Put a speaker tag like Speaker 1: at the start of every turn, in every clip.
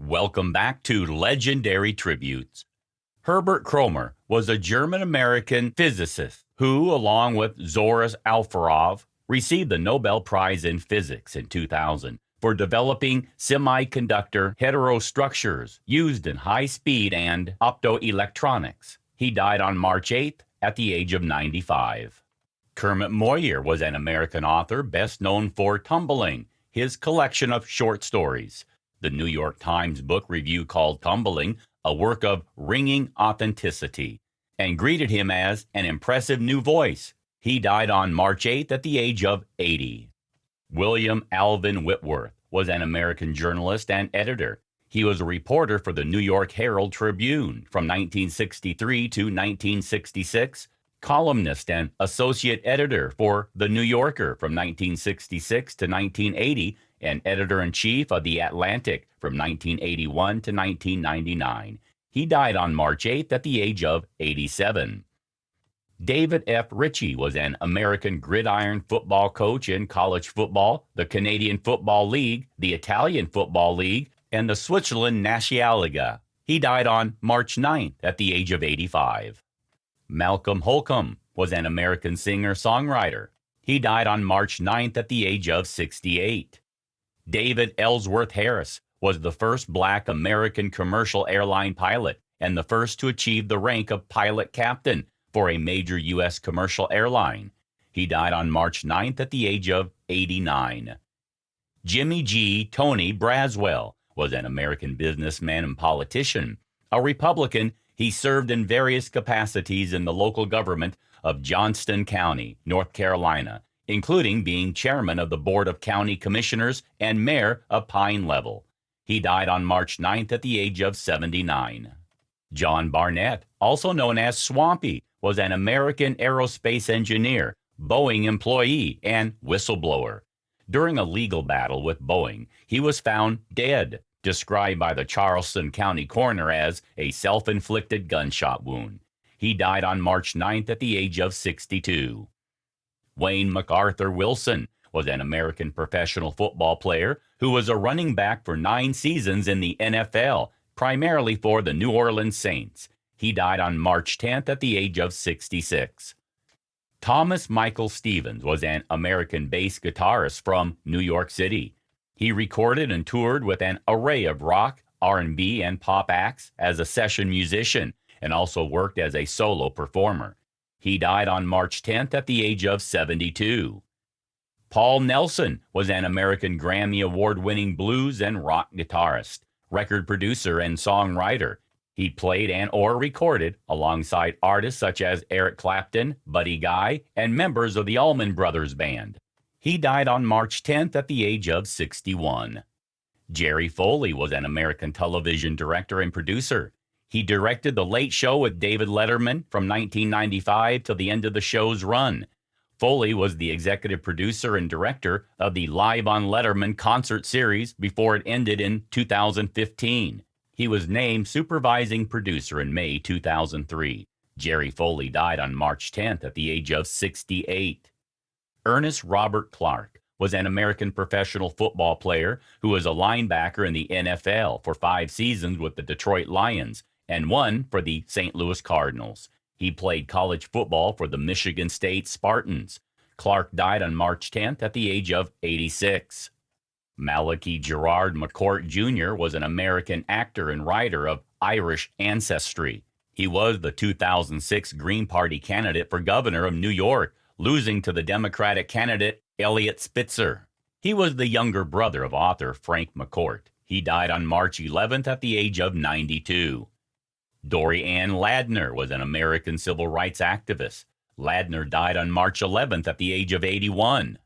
Speaker 1: Welcome back to Legendary Tributes. Herbert Kroemer was a German-American physicist who, along with Zores Alferov, received the Nobel Prize in Physics in 2000 for developing semiconductor heterostructures used in high-speed and optoelectronics. He died on March 8th at the age of 95. Kermit Moyer was an American author best known for Tumbling, his collection of short stories. The New York Times book review called Tumbling a work of ringing authenticity and greeted him as an impressive new voice. He died on March 8th at the age of 80. William Alvin Whitworth was an American journalist and editor. He was a reporter for the New York Herald Tribune from 1963 to 1966, columnist and associate editor for The New Yorker from 1966 to 1980, and editor-in-chief of The Atlantic from 1981 to 1999. He died on March 8th at the age of 87. David F. Ritchie was an American gridiron football coach in college football, the Canadian Football League, the Italian Football League, and the Switzerland Nationalliga. He died on March 9th at the age of 85. Malcolm Holcombe was an American singer-songwriter. He died on March 9th at the age of 68. David Ellsworth Harris was the first black American commercial airline pilot and the first to achieve the rank of pilot captain for a major U.S. commercial airline. He died on March 9th at the age of 89. Jimmy G. Tony Braswell was an American businessman and politician. A Republican, he served in various capacities in the local government of Johnston County, North Carolina, including being chairman of the Board of County Commissioners and mayor of Pine Level. He died on March 9th at the age of 79. John Barnett, also known as Swampy, was an American aerospace engineer, Boeing employee, and whistleblower. During a legal battle with Boeing, he was found dead, described by the Charleston County coroner as a self-inflicted gunshot wound. He died on March 9th at the age of 62. Wayne MacArthur Wilson was an American professional football player who was a running back for 9 seasons in the NFL, primarily for the New Orleans Saints. He died on March 10th at the age of 66. Thomas Michael Stevens was an American bass guitarist from New York City. He recorded and toured with an array of rock, R&B, and pop acts as a session musician and also worked as a solo performer. He died on March 10th at the age of 72. Paul Nelson was an American Grammy Award-winning blues and rock guitarist, record producer, and songwriter. He played and or recorded alongside artists such as Eric Clapton, Buddy Guy, and members of the Allman Brothers Band. He died on March 10th at the age of 61. Jerry Foley was an American television director and producer. He directed The Late Show with David Letterman from 1995 till the end of the show's run. Foley was the executive producer and director of the Live on Letterman concert series before it ended in 2015. He was named supervising producer in May 2003. Jerry Foley died on March 10th at the age of 68. Ernest Robert Clark was an American professional football player who was a linebacker in the NFL for 5 seasons with the Detroit Lions and 1 for the St. Louis Cardinals. He played college football for the Michigan State Spartans. Clark died on March 10th at the age of 86. Malaki Gerard McCourt Jr. was an American actor and writer of Irish ancestry. He was the 2006 Green Party candidate for governor of New York, losing to the Democratic candidate Eliot Spitzer. He was the younger brother of author Frank McCourt. He died on March 11th at the age of 92. Dorie Ann Ladner was an American civil rights activist. Ladner died on March 11th at the age of 81.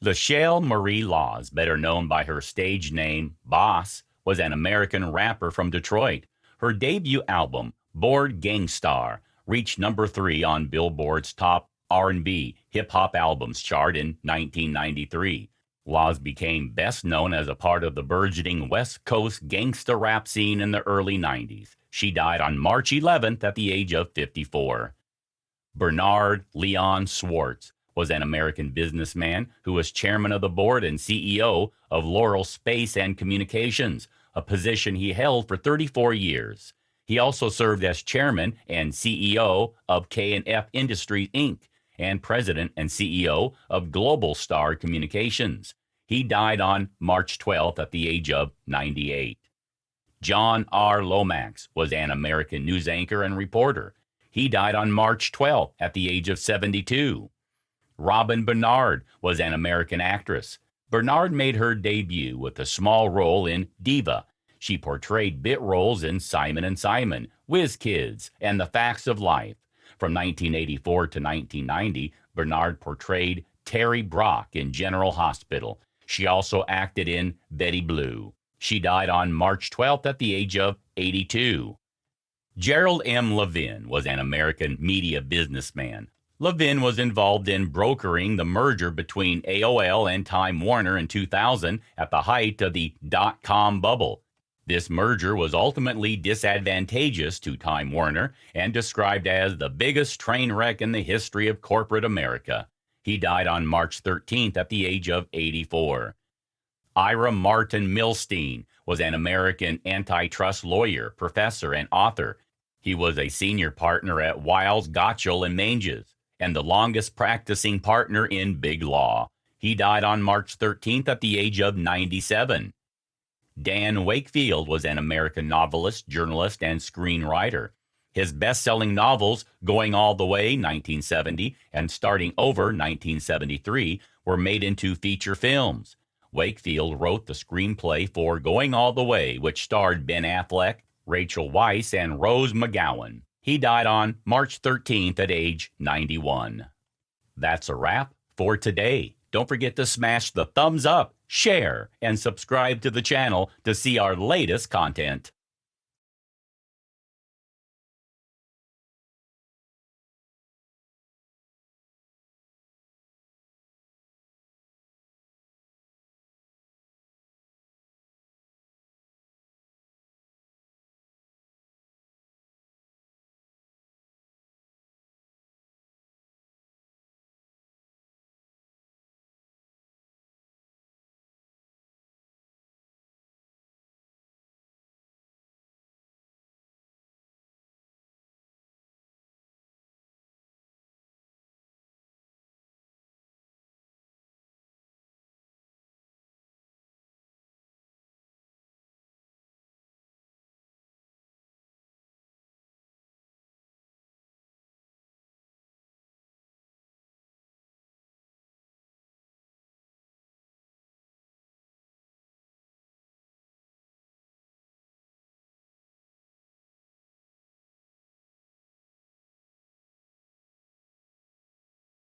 Speaker 1: Lichelle Marie Laws, better known by her stage name Boss, was an American rapper from Detroit. Her debut album, Bored Gangstar, reached number 3 on Billboard's top R&B hip-hop albums chart in 1993. Laws became best known as a part of the burgeoning West Coast gangsta rap scene in the early 90s. She died on March 11th at the age of 54. Bernard Leon Schwartz was an American businessman who was chairman of the board and CEO of Laurel Space and Communications, a position he held for 34 years. He also served as chairman and CEO of K&F Industries, Inc., and president and CEO of Global Star Communications. He died on March 12th at the age of 98. John R. Lomax was an American news anchor and reporter. He died on March 12th at the age of 72. Robyn Bernard was an American actress. Bernard made her debut with a small role in Diva. She portrayed bit roles in Simon & Simon, Whiz Kids, and The Facts of Life. From 1984 to 1990, Bernard portrayed Terry Brock in General Hospital. She also acted in Betty Blue. She died on March 12th at the age of 82. Gerald M. Lavin was an American media businessman. Levin was involved in brokering the merger between AOL and Time Warner in 2000 at the height of the dot-com bubble. This merger was ultimately disadvantageous to Time Warner and described as the biggest train wreck in the history of corporate America. He died on March 13th at the age of 84. Ira Martin Millstein was an American antitrust lawyer, professor, and author. He was a senior partner at Wiles, Gotchell, and Manges, and the longest practicing partner in big law. He died on March 13th at the age of 97. Dan Wakefield was an American novelist, journalist, and screenwriter. His best-selling novels, Going All the Way, 1970, and Starting Over, 1973, were made into feature films. Wakefield wrote the screenplay for Going All the Way, which starred Ben Affleck, Rachel Weisz, and Rose McGowan. He died on March 13th at age 91. That's a wrap for today. Don't forget to smash the thumbs up, share, and subscribe to the channel to see our latest content.